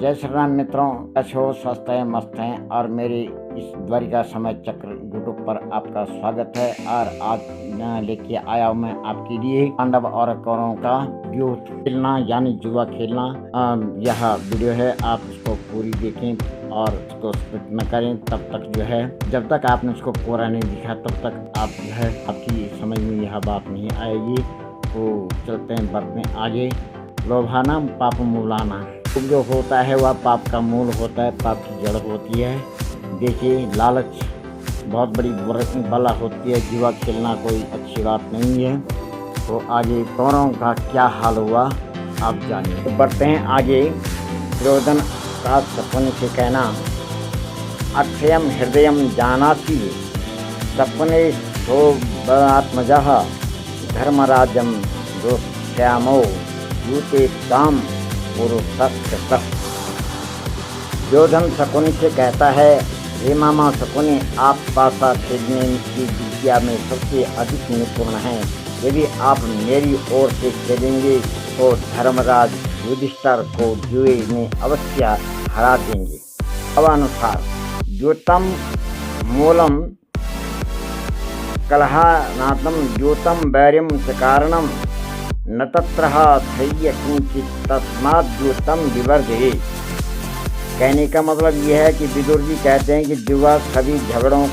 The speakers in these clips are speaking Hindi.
जय श्री राम मित्रों, कैसे हो? स्वस्थ हैं, मस्त हैं। और मेरे इस द्वारिका समय चक्र यूट्यूब पर आपका स्वागत है। और आज लेके आया हूँ मैं आपके लिए पांडव और कौरवों का युद्ध खेलना यानी जुआ खेलना। यह वीडियो है, आप इसको पूरी देखें और इसको स्किप न करें। तब तक जो है, जब तक आपने इसको पूरा नहीं दिखा तब तक आप जो है आपकी समझ में यह बात नहीं आएगी। तो चलते हैं, बढ़ते हैं आगे। लोभाना पाप मूलाना, जो होता है वह पाप का मूल होता है, पाप की जड़ होती है। देखिए, लालच बहुत बड़ी बला होती है। जुआ खेलना कोई अच्छी बात नहीं है। तो आगे कौरवों का क्या हाल हुआ आप जानिए। तो बढ़ते हैं आगे। दुर्योधन का सपने से कहना, अक्षयम हृदयम जानाति सपने शोभात्मजः धर्मराजम दोष्यामो यूते ताम पुरुषस्य। दुर्योधन शकुनि से कहता है, हे मामा शकुनि, आप पासा खेलने की विद्या में सबसे अधिक निपुण हैं। यदि आप मेरी ओर से खेलेंगे तो धर्मराज युधिष्ठिर को जुए में अवश्य हरा देंगे। अब अनुसार द्यूतम मूलम कलहानादम द्यूतम वैर्यम च कारणम न तत्रह थय्य किंचित तस्मात् द्यूतम विवर्जये। कहने का मतलब यह है कि विदुर जी कहते हैं कि जुआ सभी झगड़ों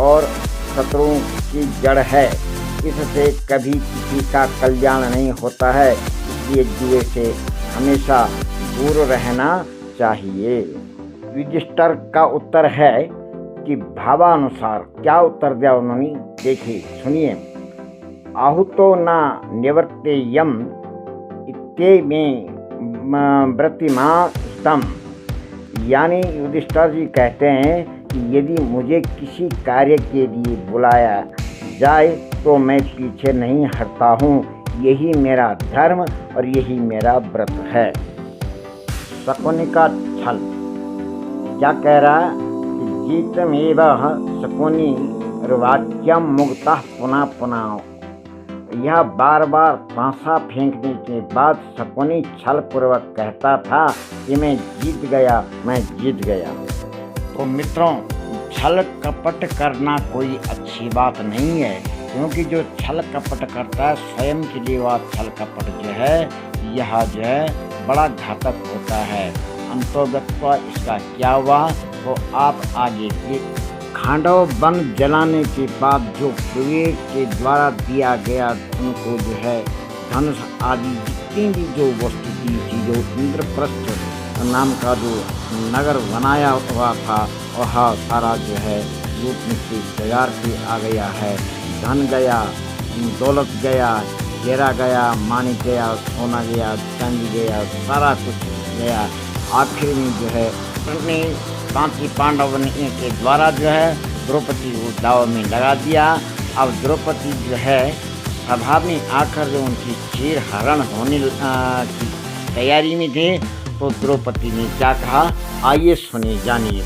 और शत्रुओं की जड़ है। इससे कभी किसी का कल्याण नहीं होता है, इसलिए जुए से हमेशा दूर रहना चाहिए। युधिष्ठिर का उत्तर है कि भावानुसार क्या उत्तर दिया उन्होंने, देखिए सुनिए। आहुतो न निवर्तेयम इत्ते में व्रतिमास्तम, यानी युधिष्ठिर जी कहते हैं कि यदि मुझे किसी कार्य के लिए बुलाया जाए तो मैं पीछे नहीं हटता हूँ। यही मेरा धर्म और यही मेरा व्रत है। शकुनि का छल क्या कह रहा है कि जीतमेव शकुनि वाक्यम मुक्तः पुनः पुनः। यह बार बार पासा फेंकने के बाद शकुनि छल पूर्वक कहता था कि मैं जीत गया, मैं जीत गया। तो मित्रों, छल कपट करना कोई अच्छी बात नहीं है, क्योंकि जो छल कपट करता है स्वयं के लिए वह छल कपट जो है यह जो है बड़ा घातक होता है। अंतोगत्वा इसका क्या हुआ तो आप आगे के खांडव वन जलाने के बाद जो कुबेर के द्वारा दिया गया उनको जो है धनुष आदि जितनी भी जो वस्तु दी थी, जो इंद्रप्रस्थ नाम का जो नगर बनाया हुआ था वह सारा जो है रूप में से तैयार के आ गया है। धन गया, दौलत गया, हीरा गया, माणिक गया, सोना गया, चांदी गया, सारा कुछ गया। आखिर में जो है अपने शांति पांडव ने के द्वारा जो है द्रौपदी को दाव में लगा दिया। अब द्रौपदी जो है सभा में आकर जो उनकी चीर हरण होने की तैयारी में थे, तो द्रौपदी ने क्या कहा, आइए सुनिए जानिए।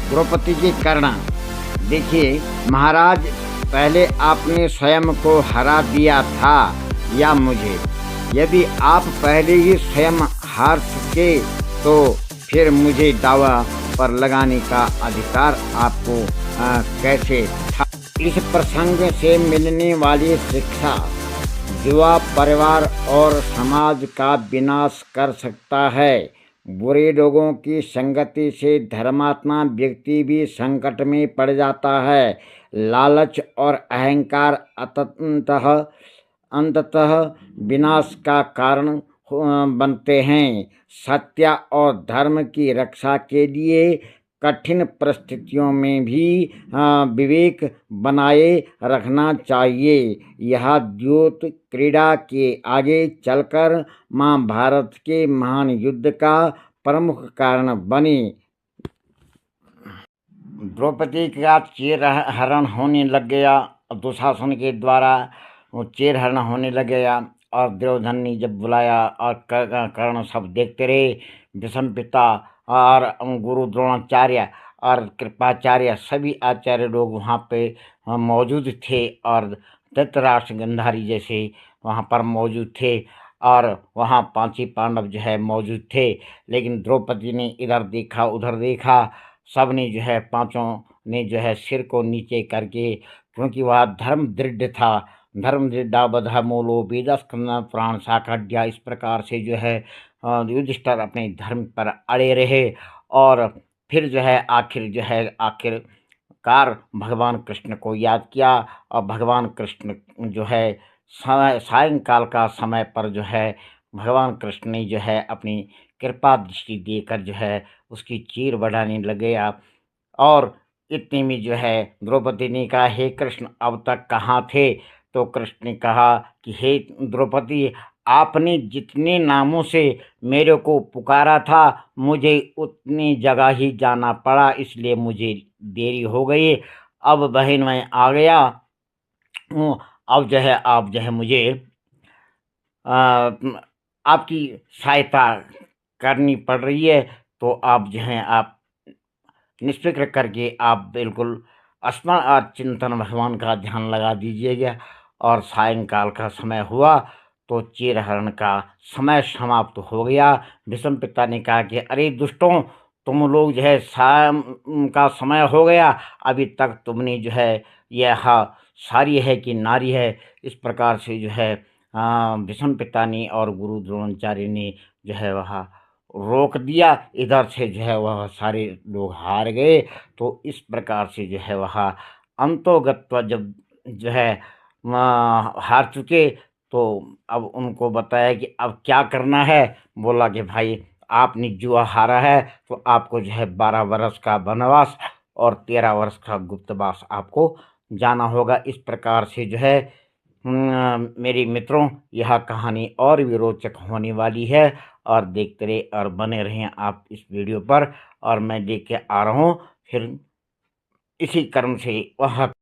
द्रौपदी जी करना, देखिए महाराज, पहले आपने स्वयं को हरा दिया था या मुझे? यदि आप पहले ही स्वयं हार चुके तो फिर मुझे दावा पर लगाने का अधिकार आपको कैसे था? इस प्रसंग से मिलने वाली शिक्षा, जुआ परिवार और समाज का विनाश कर सकता है। बुरे लोगों की संगति से धर्मात्मा व्यक्ति भी संकट में पड़ जाता है। लालच और अहंकार अंततः विनाश का कारण बनते हैं। सत्य और धर्म की रक्षा के लिए कठिन परिस्थितियों में भी विवेक बनाए रखना चाहिए। यह द्यूत क्रीड़ा के आगे चलकर महाभारत के महान युद्ध का प्रमुख कारण बनी। द्रौपदी का चीर हरण होने लग गया, दुशासन के द्वारा वो चीर हरण होने लग गया। और दुर्योधन ने जब बुलाया और कर्ण सब देखते रहे, भीष्म पिता और गुरु द्रोणाचार्य और कृपाचार्य सभी आचार्य लोग वहाँ पे मौजूद थे और धृतराष्ट्र गांधारी जैसे वहाँ पर मौजूद थे। और वहाँ पांच ही पांडव जो है मौजूद थे। लेकिन द्रौपदी ने इधर देखा उधर देखा, सब ने जो है पांचों ने जो है सिर को नीचे करके, क्योंकि वह धर्म दृढ़ था, धर्म दृढ़ा बधा मूलो वेदस्कंदन प्राण शाखड्या, इस प्रकार से जो है युधिष्ठिर अपने धर्म पर अड़े रहे। और फिर जो है आखिरकार भगवान कृष्ण को याद किया, और भगवान कृष्ण जो है सायंकाल का समय पर जो है भगवान कृष्ण ने जो है अपनी कृपा दृष्टि देकर जो है उसकी चीर बढ़ाने लगे। और इतने में जो है द्रौपदी ने कहा, हे कृष्ण अब तक कहाँ थे? तो कृष्ण ने कहा कि हे द्रौपदी, आपने जितने नामों से मेरे को पुकारा था मुझे उतनी जगह ही जाना पड़ा, इसलिए मुझे देरी हो गई। अब बहन मैं आ गया हूँ। अब जो है आप जो है मुझे आपकी सहायता करनी पड़ रही है। तो आप जो हैं आप निष्फ़िक्र करके आप बिल्कुल स्मरण और चिंतन भगवान का ध्यान लगा दीजिएगा। और सायंकाल का समय हुआ तो चीरहरण का समय समाप्त हो गया। भीष्म पिता ने कहा कि अरे दुष्टों, तुम लोग जो है शाम का समय हो गया, अभी तक तुमने जो है यह सारी है कि नारी है, इस प्रकार से जो है भीष्म पिता ने और गुरु द्रोणाचार्य ने जो है वह रोक दिया। इधर से जो है वह सारे लोग हार गए। तो इस प्रकार से जो है वह अंतोगत्वा जब जो है हार चुके, तो अब उनको बताया कि अब क्या करना है। बोला कि भाई आपने जुआ हारा है तो आपको जो है 12 वर्ष का वनवास और 13 वर्ष का गुप्तवास आपको जाना होगा। इस प्रकार से जो है मेरे मित्रों, यह कहानी और भी रोचक होने वाली है। और देखते रहे और बने रहें आप इस वीडियो पर। और मैं लेके आ रहा हूँ फिर इसी क्रम से वह